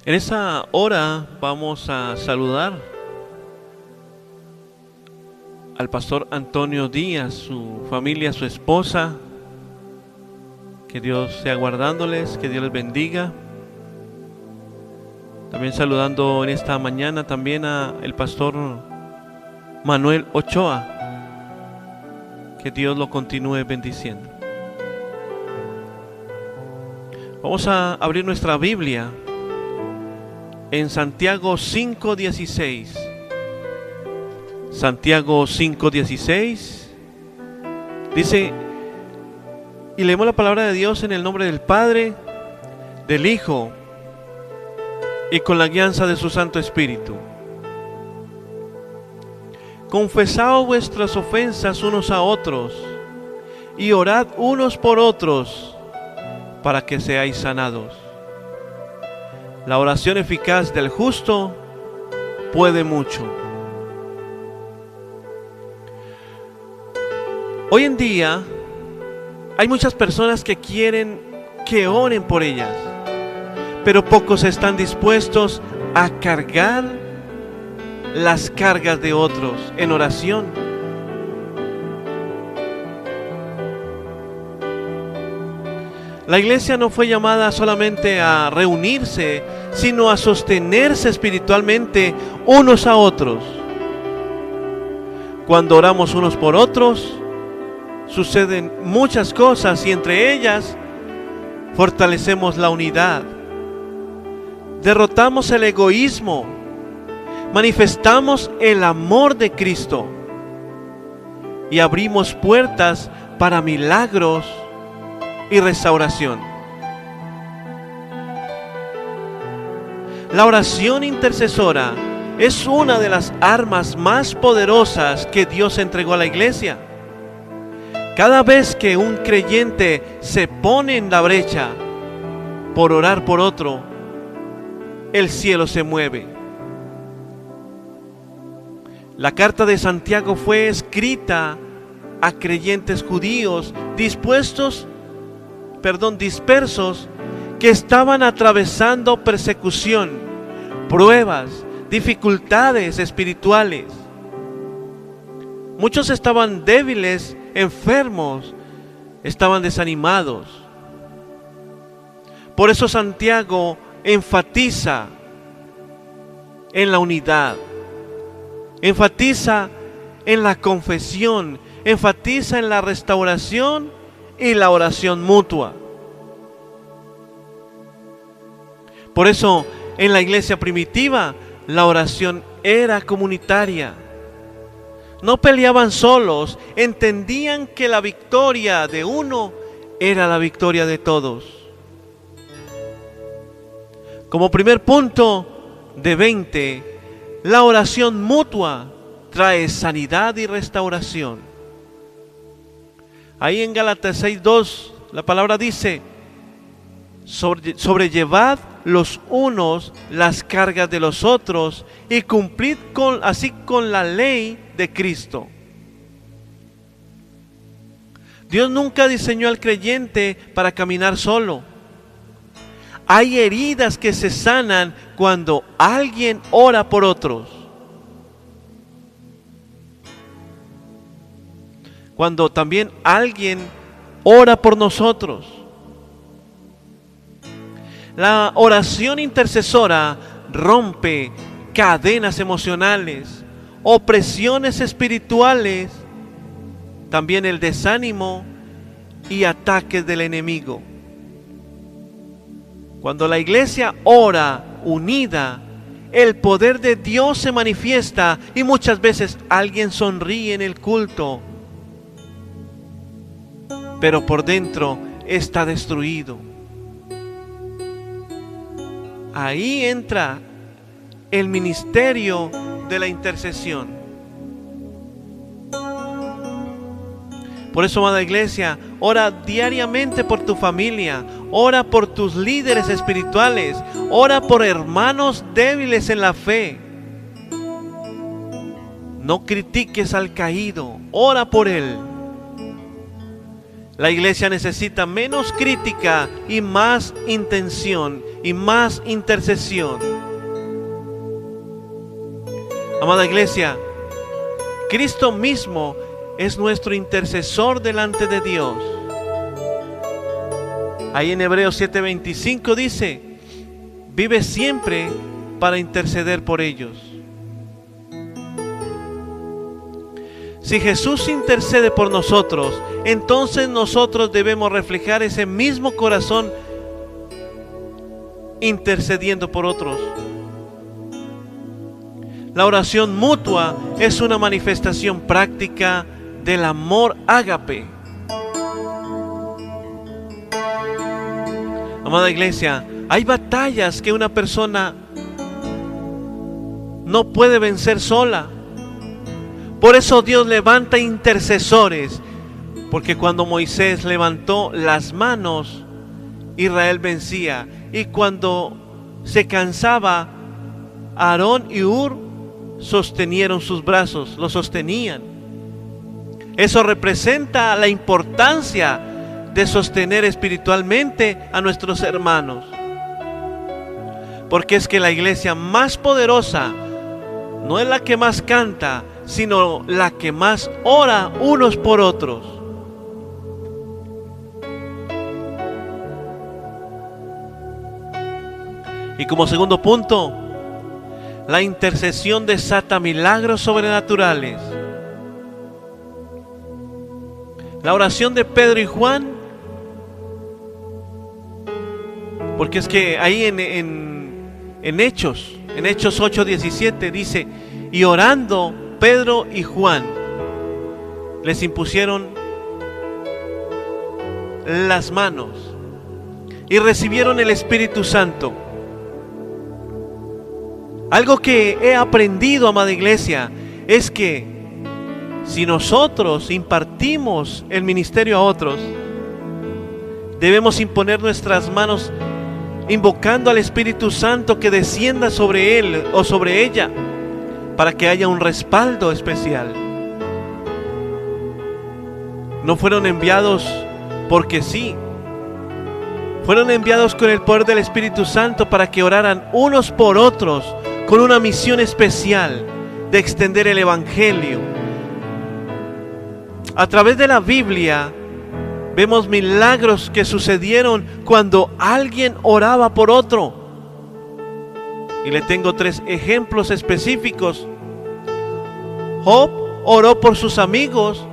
En esta hora vamos a saludar al pastor Antonio Díaz, su familia, su esposa. Que Dios sea guardándoles, que Dios les bendiga. También saludando en esta mañana también a el pastor Manuel Ochoa. Que Dios lo continúe bendiciendo. Vamos a abrir nuestra Biblia en Santiago 5:16. Santiago 5:16 dice, y leemos la palabra de Dios en el nombre del Padre, del Hijo y con la guianza de su Santo Espíritu. Confesaos vuestras ofensas unos a otros y orad unos por otros para que seáis sanados. La oración eficaz del justo puede mucho. Hoy en día hay muchas personas que quieren que oren por ellas, pero pocos están dispuestos a cargar las cargas de otros en oración. La iglesia no fue llamada solamente a reunirse, sino a sostenerse espiritualmente unos a otros. Cuando oramos unos por otros, suceden muchas cosas y entre ellas fortalecemos la unidad, derrotamos el egoísmo, manifestamos el amor de Cristo y abrimos puertas para milagros y restauración. La oración intercesora es una de las armas más poderosas que Dios entregó a la iglesia. Cada vez que un creyente se pone en la brecha por orar por otro, el cielo se mueve. La carta de Santiago fue escrita a creyentes judíos dispersos que estaban atravesando persecución, pruebas, dificultades espirituales. Muchos estaban débiles, enfermos, estaban desanimados. Por eso Santiago enfatiza en la unidad, enfatiza en la confesión, enfatiza en la restauración y la oración mutua. Por eso en la iglesia primitiva la oración era comunitaria. No peleaban solos, entendían que la victoria de uno era la victoria de todos. Como primer punto de 20, la oración mutua trae sanidad y restauración. Ahí en Gálatas 6:2 la palabra dice, sobrellevad los unos las cargas de los otros y cumplid así con la ley de Cristo. Dios nunca diseñó al creyente para caminar solo. Hay heridas que se sanan cuando alguien ora por otros. Cuando también alguien ora por nosotros. La oración intercesora rompe cadenas emocionales, opresiones espirituales, también el desánimo y ataques del enemigo. Cuando la iglesia ora unida, el poder de Dios se manifiesta y muchas veces alguien sonríe en el culto, pero por dentro está destruido. Ahí entra el ministerio de la intercesión. Por eso, amada iglesia, ora diariamente por tu familia, ora por tus líderes espirituales, ora por hermanos débiles en la fe. No critiques al caído, ora por él. La iglesia necesita menos crítica y más intención y más intercesión. Amada iglesia, Cristo mismo es nuestro intercesor delante de Dios. Ahí en Hebreos 7:25 dice: vive siempre para interceder por ellos. Si Jesús intercede por nosotros, entonces nosotros debemos reflejar ese mismo corazón intercediendo por otros. La oración mutua es una manifestación práctica del amor ágape. Amada iglesia, hay batallas que una persona no puede vencer sola. Por eso Dios levanta intercesores, porque cuando Moisés levantó las manos, Israel vencía, y cuando se cansaba, Aarón y Hur sostenieron sus brazos, los sostenían. Eso representa la importancia de sostener espiritualmente a nuestros hermanos, porque es que la iglesia más poderosa no es la que más canta, sino la que más ora unos por otros. Y como segundo punto, la intercesión desata milagros sobrenaturales. La oración de Pedro y Juan, porque es que ahí en Hechos 8:17 dice: y orando Pedro y Juan les impusieron las manos y recibieron el Espíritu Santo. Algo que he aprendido, amada iglesia, es que si nosotros impartimos el ministerio a otros, debemos imponer nuestras manos invocando al Espíritu Santo que descienda sobre él o sobre ella, para que haya un respaldo especial. No fueron enviados porque sí. Fueron enviados con el poder del Espíritu Santo para que oraran unos por otros con una misión especial de extender el Evangelio. A través de la Biblia vemos milagros que sucedieron cuando alguien oraba por otro. Y le tengo 3 ejemplos específicos. Job oró por sus amigos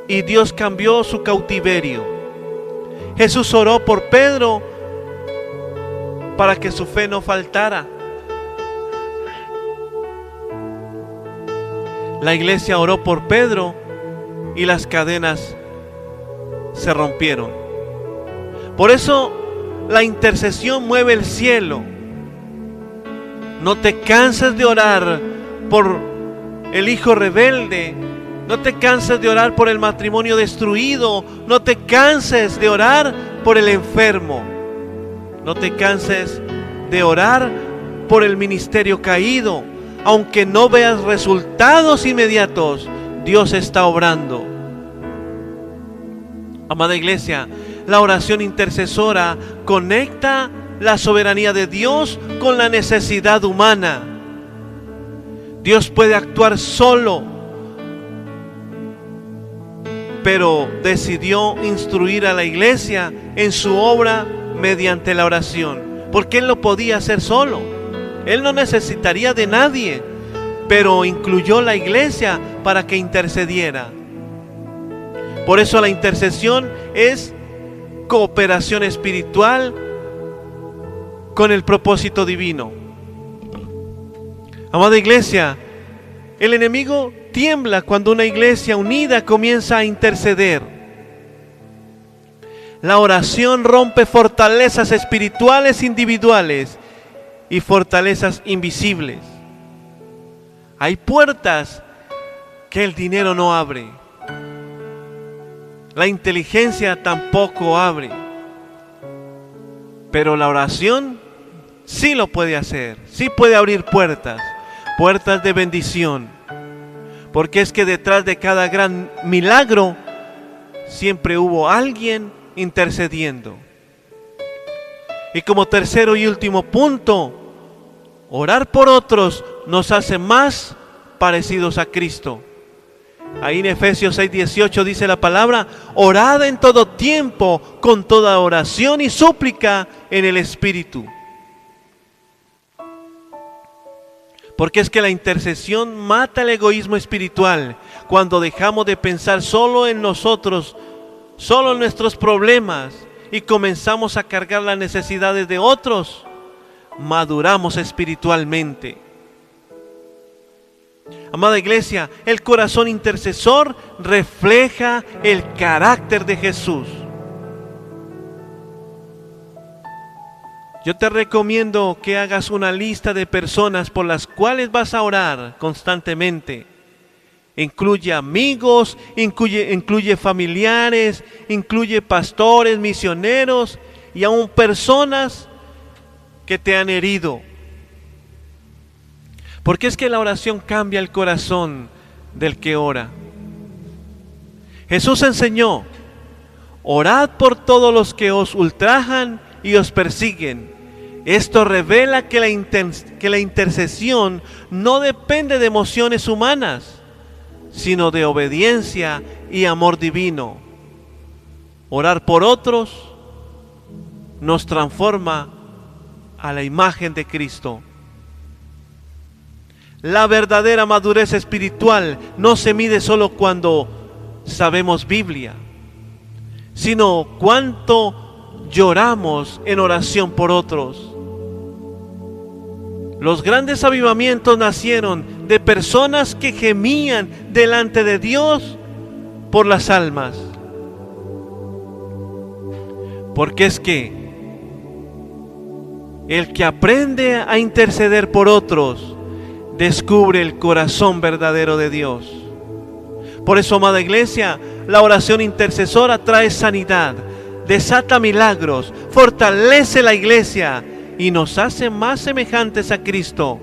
y Dios cambió su cautiverio. Jesús oró por Pedro para que su fe no faltara. La iglesia oró por Pedro y las cadenas se rompieron. Por eso la intercesión mueve el cielo. No te canses de orar por el hijo rebelde. No te canses de orar por el matrimonio destruido. No te canses de orar por el enfermo. No te canses de orar por el ministerio caído. Aunque no veas resultados inmediatos, Dios está obrando. Amada iglesia, la oración intercesora conecta la soberanía de Dios con la necesidad humana. Dios puede actuar solo, pero decidió instruir a la iglesia en su obra mediante la oración, porque Él lo podía hacer solo. Él no necesitaría de nadie, pero incluyó la iglesia para que intercediera. Por eso la intercesión es cooperación espiritual con el propósito divino. Amada iglesia, el enemigo tiembla cuando una iglesia unida comienza a interceder. La oración rompe fortalezas espirituales individuales y fortalezas invisibles. Hay puertas que el dinero no abre. La inteligencia tampoco abre. Pero la oración sí lo puede hacer. Sí puede abrir puertas. Puertas de bendición. Porque es que detrás de cada gran milagro siempre hubo alguien intercediendo. Y como tercero y último punto, orar por otros nos hace más parecidos a Cristo. Ahí en Efesios 6:18 dice la palabra: orad en todo tiempo con toda oración y súplica en el Espíritu. Porque es que la intercesión mata el egoísmo espiritual cuando dejamos de pensar solo en nosotros, solo en nuestros problemas, y comenzamos a cargar las necesidades de otros. Maduramos espiritualmente. Amada iglesia, el corazón intercesor refleja el carácter de Jesús. Yo te recomiendo que hagas una lista de personas por las cuales vas a orar constantemente. Incluye amigos, incluye familiares, incluye pastores, misioneros y aún personas que te han herido. Porque es que la oración cambia el corazón del que ora. Jesús enseñó: orad por todos los que os ultrajan y os persiguen. Esto revela que la intercesión no depende de emociones humanas, sino de obediencia y amor divino. Orar por otros nos transforma a la imagen de Cristo. La verdadera madurez espiritual no se mide solo cuando sabemos Biblia, sino cuánto lloramos en oración por otros. Los grandes avivamientos nacieron de personas que gemían delante de Dios por las almas. Porque es que el que aprende a interceder por otros descubre el corazón verdadero de Dios. Por eso, amada iglesia, la oración intercesora trae sanidad, desata milagros, fortalece la iglesia y nos hace más semejantes a Cristo.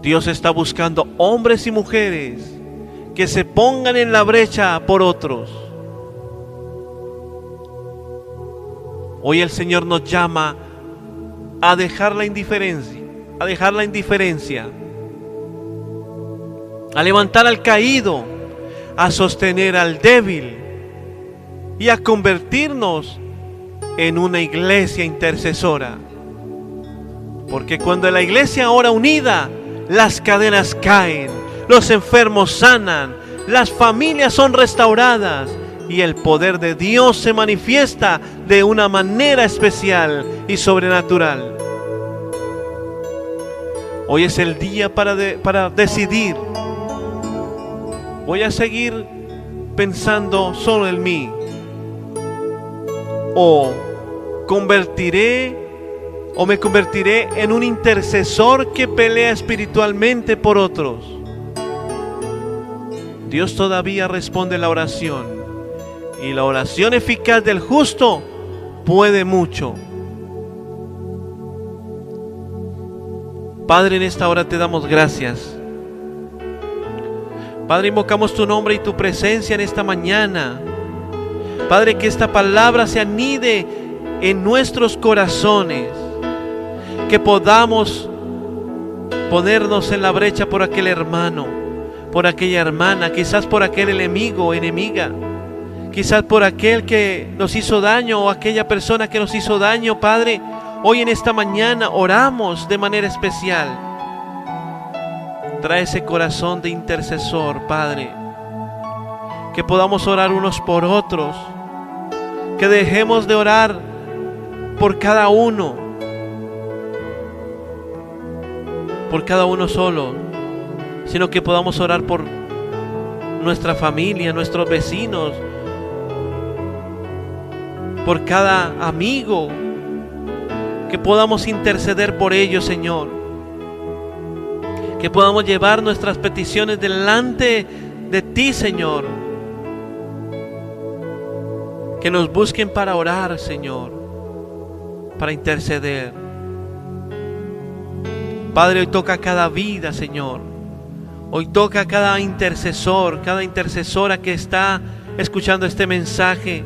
Dios está buscando hombres y mujeres que se pongan en la brecha por otros. Hoy el Señor nos llama a dejar la indiferencia, a levantar al caído, a sostener al débil y a convertirnos en una iglesia intercesora. Porque cuando la iglesia ora unida, las cadenas caen, los enfermos sanan, las familias son restauradas y el poder de Dios se manifiesta de una manera especial y sobrenatural. Hoy es el día para decidir: ¿voy a seguir pensando solo en mí? ¿O me convertiré en un intercesor que pelea espiritualmente por otros? Dios todavía responde la oración, y la oración eficaz del justo puede mucho. Padre, en esta hora te damos gracias. Padre, invocamos tu nombre y tu presencia en esta mañana. Padre, que esta palabra se anide en nuestros corazones, que podamos ponernos en la brecha por aquel hermano, por aquella hermana, quizás por aquel enemigo o enemiga, quizás por aquel que nos hizo daño o aquella persona que nos hizo daño. Padre, hoy en esta mañana oramos de manera especial. Trae ese corazón de intercesor, Padre, que podamos orar unos por otros, que dejemos de orar por cada uno solo, sino que podamos orar por nuestra familia, nuestros vecinos, por cada amigo, que podamos interceder por ellos, Señor, que podamos llevar nuestras peticiones delante de ti, Señor, que nos busquen para orar, Señor, para interceder. Padre, hoy toca cada vida, Señor. Hoy toca a cada intercesor, cada intercesora que está escuchando este mensaje.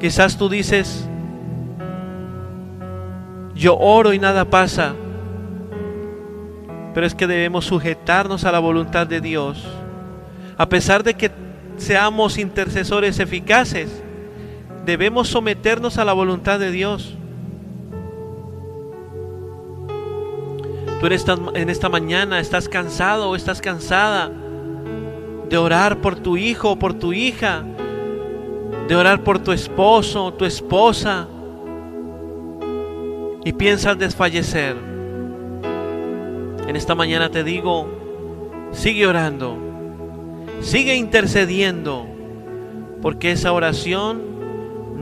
Quizás tú dices, yo oro y nada pasa. Pero es que debemos sujetarnos a la voluntad de Dios. A pesar de que seamos intercesores eficaces, debemos someternos a la voluntad de Dios. Tú en esta mañana estás cansado o estás cansada de orar por tu hijo o por tu hija, de orar por tu esposo o tu esposa, y piensas desfallecer. En esta mañana te digo, sigue orando, sigue intercediendo, porque esa oración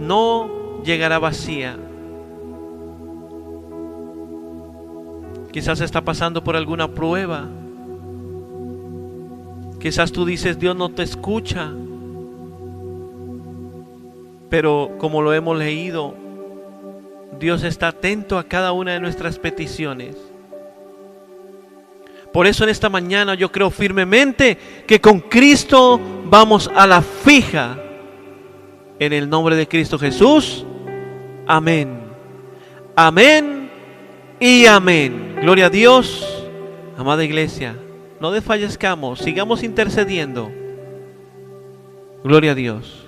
no llegará vacía. Quizás está pasando por alguna prueba. Quizás tú dices, Dios no te escucha. Pero como lo hemos leído, Dios está atento a cada una de nuestras peticiones. Por eso en esta mañana yo creo firmemente que con Cristo vamos a la fija. En el nombre de Cristo Jesús. Amén. Amén y amén. Gloria a Dios. Amada iglesia, no desfallezcamos, sigamos intercediendo. Gloria a Dios.